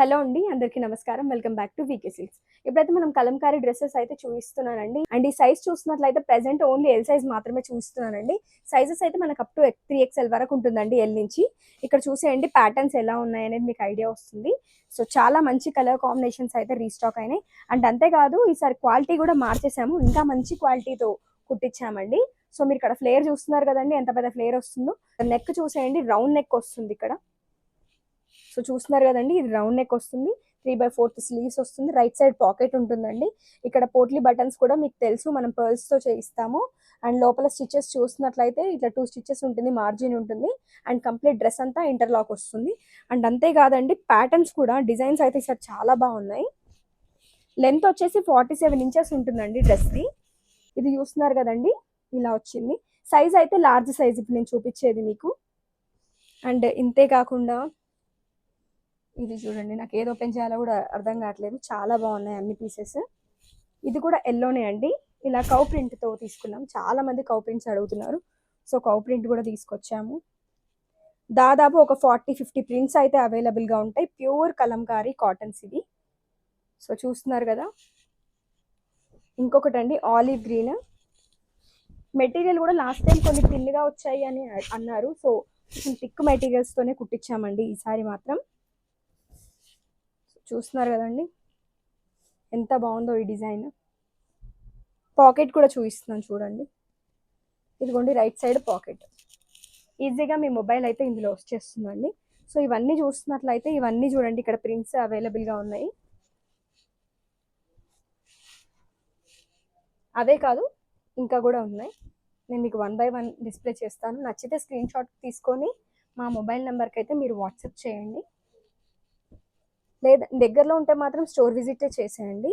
Hello అండి, అందరికీ నమస్కారం. Welcome back to VK Silks. ఇప్పుడైతే మనం కలంకారీ డ్రెస్సెస్ అయితే చూపిస్తున్నానండి. అండ్ ఈ సైజ్ చూస్తున్నట్లయితే ప్రెజెంట్ ఓన్లీ ఎల్ సైజ్ మాత్రమే చూపిస్తున్నానండి. సైజెస్ అయితే మనకు అప్ టు 3XL వరకు ఉంటుందండి, ఎల్ నుంచి. ఇక్కడ చూసేయండి ప్యాటర్న్స్ ఎలా ఉన్నాయనేది మీకు ఐడియా వస్తుంది. సో చాలా మంచి కలర్ కాంబినేషన్స్ అయితే రీస్టాక్ అయినాయి. అండ్ అంతేకాదు ఈసారి క్వాలిటీ కూడా మార్చేసాము, ఇంకా మంచి క్వాలిటీతో కుట్టించామండి. సో మీరు ఇక్కడ ఫ్లేర్ చూస్తున్నారు కదండి, ఎంత పెద్ద ఫ్లేర్ వస్తుందో. నెక్ చూసేయండి, రౌండ్ నెక్ వస్తుంది ఇక్కడ. సో చూస్తున్నారు కదండి, ఇది రౌండ్ నెక్ వస్తుంది, 3/4 స్లీవ్స్ వస్తుంది, రైట్ సైడ్ పాకెట్ ఉంటుందండి. ఇక్కడ పోట్లీ బటన్స్ కూడా మీకు తెలుసు, మనం పర్ల్స్ తో చేయిస్తాము. అండ్ లోపల స్టిచెస్ చూసినట్లయితే ఇట్లా 2 స్టిచెస్ ఉంటుంది, మార్జిన్ ఉంటుంది. అండ్ కంప్లీట్ డ్రెస్ అంతా ఇంటర్లాక్ వస్తుంది. అండ్ అంతేకాదండి ప్యాటర్న్స్ కూడా డిజైన్స్ అయితే ఇక్కడ చాలా బాగున్నాయి. లెంత్ వచ్చేసి 47 ఇంచెస్ ఉంటుందండి డ్రెస్ది. ఇది చూస్తున్నారు కదండి, ఇలా వచ్చింది. సైజ్ అయితే లార్జ్ సైజ్ ఇప్పుడు నేను చూపించేది మీకు. అండ్ ఇంతే కాకుండా ఇది చూడండి, నాకు ఏది ఓపెన్ చేయాలో కూడా అర్థం కావట్లేదు, చాలా బాగున్నాయి అన్ని పీసెస్. ఇది కూడా ఎల్లోనే అండి, ఇలా కౌ ప్రింట్తో తీసుకున్నాం. చాలా మంది కౌ ప్రింట్స్ అడుగుతున్నారు, సో కౌ ప్రింట్ కూడా తీసుకొచ్చాము. దాదాపు ఒక 40-50 ప్రింట్స్ అయితే అవైలబుల్గా ఉంటాయి. ప్యూర్ కలంకారీ కాటన్స్ ఇది. సో చూస్తున్నారు కదా. ఇంకొకటి అండి, ఆలివ్ గ్రీన్. మెటీరియల్ కూడా లాస్ట్ టైం కొన్ని థిన్గా వచ్చాయి అని అన్నారు, సో థిక్ మెటీరియల్స్తోనే కుట్టించామండి ఈసారి మాత్రం. చూస్తున్నారు కదండి ఎంత బాగుందో ఈ డిజైన్. పాకెట్ కూడా చూపిస్తున్నాను చూడండి, ఇదిగోండి రైట్ సైడ్ పాకెట్. ఈజీగా మీ మొబైల్ అయితే ఇందులో వచ్చేస్తుందండి. సో ఇవన్నీ చూస్తున్నట్లయితే ఇవన్నీ చూడండి, ఇక్కడ ప్రింట్స్ అవైలబుల్గా ఉన్నాయి. అవే కాదు ఇంకా కూడా ఉన్నాయి, నేను మీకు 1 బై 1 డిస్ప్లే చేస్తాను. నచ్చితే స్క్రీన్ షాట్ తీసుకొని మా మొబైల్ నెంబర్కి అయితే మీరు వాట్సాప్ చేయండి, లేదా దగ్గరలో ఉంటే మాత్రం స్టోర్ విజిటే చేసేయండి.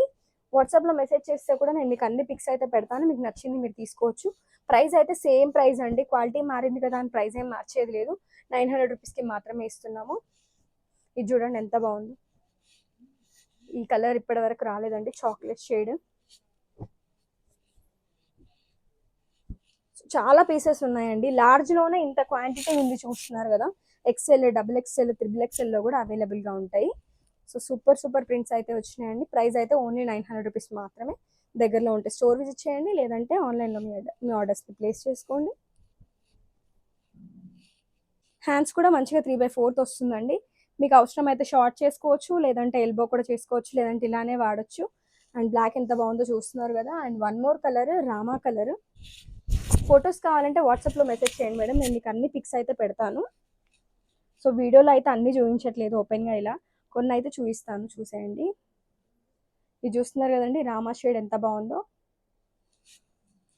వాట్సాప్లో మెసేజ్ చేస్తే కూడా నేను మీకు అన్ని పిక్స్ అయితే పెడతాను, మీకు నచ్చింది మీరు తీసుకోవచ్చు. ప్రైస్ అయితే సేమ్ ప్రైస్ అండి, క్వాలిటీ మారింది కదా అని ప్రైస్ ఏం మార్చేది లేదు. 900 రూపీస్కి మాత్రమే ఇస్తున్నాము. ఇది చూడండి ఎంత బాగుంది, ఈ కలర్ ఇప్పటి వరకు రాలేదండి, చాక్లెట్ షేడ్. చాలా పీసెస్ ఉన్నాయండి, లార్జ్లోనే ఇంత క్వాంటిటీ ఉంది చూస్తున్నారు కదా. XL, XXL, XXL కూడా అవైలబుల్గా ఉంటాయి. సో సూపర్ సూపర్ ప్రింట్స్ అయితే వచ్చినాయండి. ప్రైస్ అయితే ఓన్లీ 900 రూపీస్ మాత్రమే. దగ్గరలో ఉంటే స్టోర్ విజిట్ చేయండి, లేదంటే ఆన్లైన్లో మీ ఆర్డర్స్ని ప్లేస్ చేసుకోండి. హ్యాండ్స్ కూడా మంచిగా 3/4 వస్తుందండి. మీకు అవసరం అయితే షార్ట్ చేసుకోవచ్చు, లేదంటే ఎల్బో కూడా చేసుకోవచ్చు, లేదంటే ఇలానే వాడచ్చు. అండ్ బ్లాక్ ఎంత బాగుందో చూస్తున్నారు కదా. And one more colour, Rama colour. Photos కావాలంటే వాట్సాప్లో మెసేజ్ చేయండి మేడం, నేను మీకు అన్ని పిక్స్ అయితే పెడతాను. సో వీడియోలో అయితే అన్ని చూపించట్లేదు ఓపెన్గా, ఇలా కొన్ని అయితే చూపిస్తాను, చూసేయండి. ఇది చూస్తున్నారు కదండి, రామా షేడ్ ఎంత బాగుందో.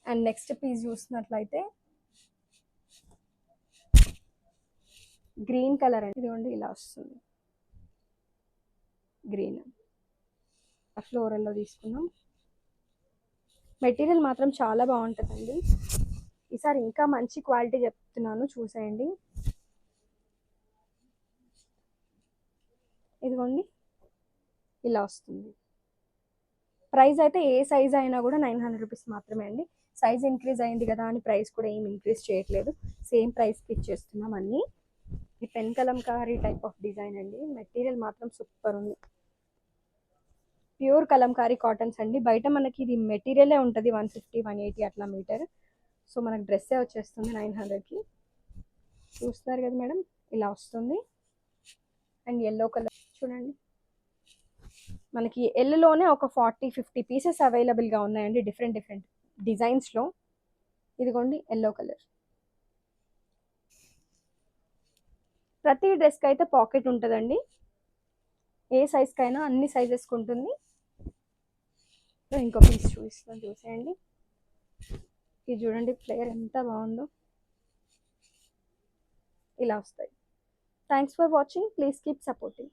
అండ్ నెక్స్ట్ పీస్ చూస్తున్నట్లయితే గ్రీన్ కలర్ అండి, ఇదిగోండి ఇలా వస్తుంది గ్రీన్. ఫ్లోరల్లో తీసుకున్నాం. మెటీరియల్ మాత్రం చాలా బాగుంటుందండి. ఈసారి ఇంకా మంచి క్వాలిటీ చెప్తున్నాను, చూసేయండి. ఇదిగోండి ఇలా వస్తుంది. ప్రైస్ అయితే ఏ సైజ్ అయినా కూడా 900 రూపీస్ మాత్రమే అండి. సైజ్ ఇంక్రీజ్ అయింది కదా అని ప్రైస్ కూడా ఏం ఇంక్రీజ్ చేయట్లేదు, సేమ్ ప్రైస్కి ఇచ్చేస్తున్నాం అన్నీ. ఈ pen Kalamkari type of design అండి, మెటీరియల్ మాత్రం సూపర్ ఉంది. ప్యూర్ కలంకారీ కాటన్స్ అండి. బయట మనకి ఇది మెటీరియలే ఉంటుంది 150-180 అట్లా మీటర్. సో మనకు డ్రెస్సే వచ్చేస్తుంది 900కి. చూస్తున్నారు కదా మేడం, ఇలా వస్తుంది. అండ్ ఎల్లో కలర్ చూడండి, మనకి ఎల్లోనే ఒక 40-50 పీసెస్ అవైలబుల్గా ఉన్నాయండి, డిఫరెంట్ డిఫరెంట్ డిజైన్స్లో. ఇదిగోండి ఎల్లో కలర్. ప్రతి డ్రెస్కి అయితే పాకెట్ ఉంటుందండి, ఏ సైజ్కైనా అన్ని సైజెస్కి ఉంటుంది. ఇంకో పీస్ చూపిస్తాను, చూసేయండి. ఇది చూడండి ఫ్లేయర్ ఎంత బాగుందో, ఇలా వస్తాయి. Thanks for watching, please keep supporting.